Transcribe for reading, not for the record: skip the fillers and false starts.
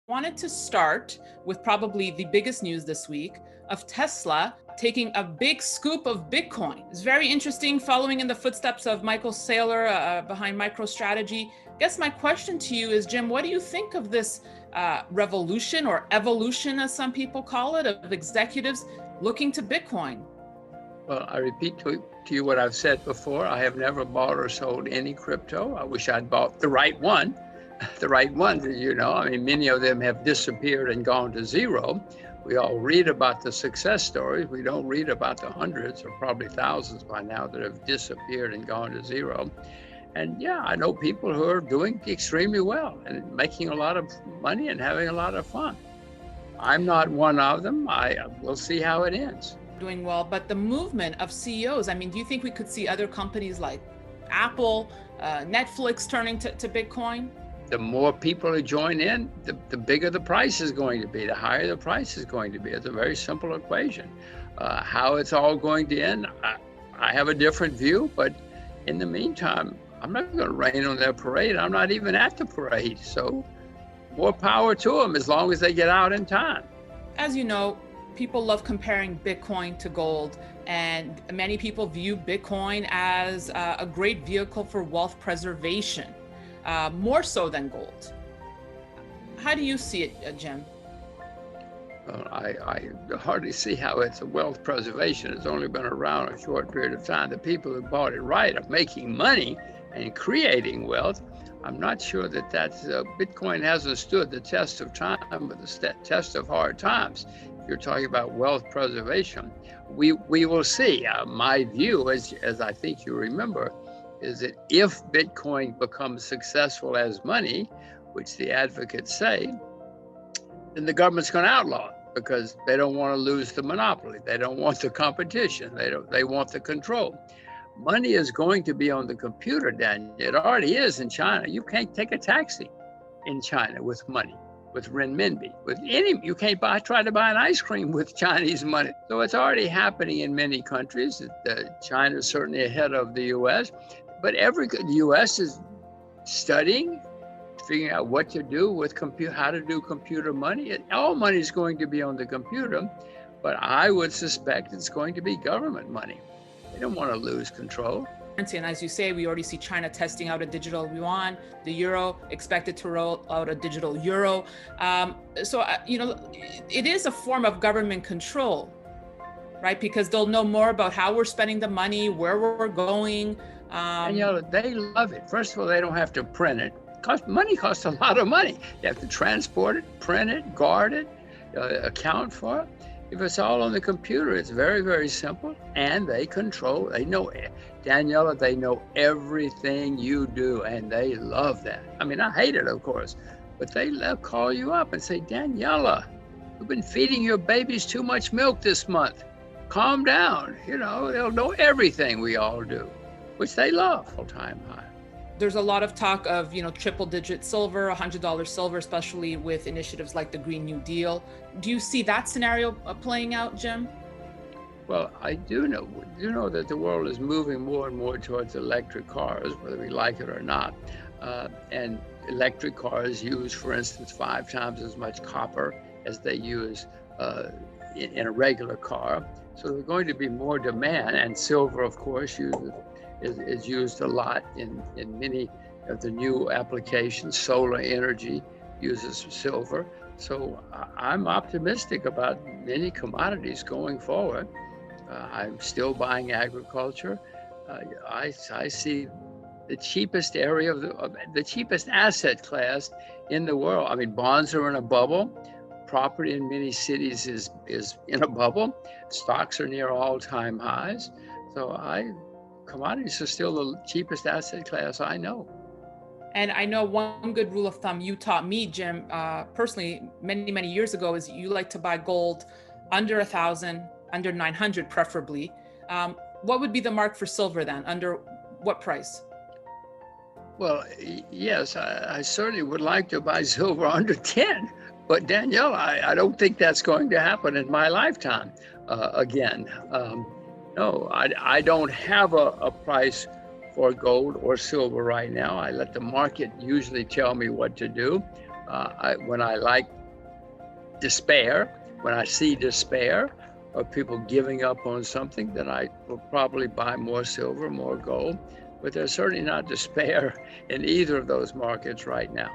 Wanted to start with probably the biggest news this week of Tesla taking a big scoop of Bitcoin. It's very interesting, following in the footsteps of Michael Saylor behind MicroStrategy. I guess my question to you is, Jim, what do you think of this revolution, or evolution as some people call it, of executives looking to Bitcoin? Well, I repeat to you what I've said before. I have never bought or sold any crypto. I wish I'd bought the right one. The right ones, I mean, many of them have disappeared and gone to zero. We all read about the success stories. We don't read about the hundreds or probably thousands by now that have disappeared and gone to zero. And yeah, I know people who are doing extremely well and making a lot of money and having a lot of fun. I'm not one of them. We'll see how it ends. Doing well, but the movement of CEOs, I mean, do you think we could see other companies like Apple, Netflix turning to Bitcoin? The more people who join in, the bigger the price is going to be, the higher the price is going to be. It's a very simple equation. How it's all going to end, I have a different view, but in the meantime, I'm not going to rain on their parade. I'm not even at the parade. So more power to them as long as they get out in time. As you know, people love comparing Bitcoin to gold, and many people view Bitcoin as a great vehicle for wealth preservation. More so than gold. How do you see it, Jim? Well, I hardly see how it's a wealth preservation. It's only been around a short period of time. The people who bought it right are making money and creating wealth. I'm not sure that Bitcoin hasn't stood the test of time, but the test of hard times. If you're talking about wealth preservation, we will see. My view, as I think you remember, is that if Bitcoin becomes successful as money, which the advocates say, then the government's going to outlaw it because they don't want to lose the monopoly. They don't want the competition. They want the control. Money is going to be on the computer, Daniel. It already is in China. You can't take a taxi in China with money, with renminbi. You can't try to buy an ice cream with Chinese money. So it's already happening in many countries. China is certainly ahead of the U.S., but the U.S. is studying, figuring out what to do with how to do computer money. All money is going to be on the computer, but I would suspect it's going to be government money. They don't want to lose control. And as you say, we already see China testing out a digital yuan, the euro expected to roll out a digital euro. It is a form of government control, right? Because they'll know more about how we're spending the money, where we're going. And they love it. First of all, they don't have to print it. Money costs a lot of money. You have to transport it, print it, guard it, account for it. If it's all on the computer, it's very, very simple. And they know, Daniela, they know everything you do, and they love that. I mean, I hate it, of course, but they'll call you up and say, Daniela, you've been feeding your babies too much milk this month. Calm down. They'll know everything we all do, which they love. All-time high. There's a lot of talk of, triple-digit silver, $100 silver, especially with initiatives like the Green New Deal. Do you see that scenario playing out, Jim? Well, I do know that the world is moving more and more towards electric cars, whether we like it or not. And electric cars use, for instance, 5 times as much copper as they use in a regular car. So there's going to be more demand, and silver, of course, is used a lot in many of the new applications. Solar energy uses silver. So I'm optimistic about many commodities going forward. I'm still buying agriculture. I see the cheapest area the cheapest asset class in the world. I mean, bonds are in a bubble. Property in many cities is in a bubble. Stocks are near all-time highs. So commodities are still the cheapest asset class I know. And I know one good rule of thumb you taught me, Jim, personally, many, many years ago, is you like to buy gold under 1,000, under 900 preferably. What would be the mark for silver then? Under what price? Well, yes, I certainly would like to buy silver under 10. But Danielle, I don't think that's going to happen in my lifetime again. No, I don't have a price for gold or silver right now. I let the market usually tell me what to do. When I like despair, when I see despair or people giving up on something, then I will probably buy more silver, more gold. But there's certainly not despair in either of those markets right now.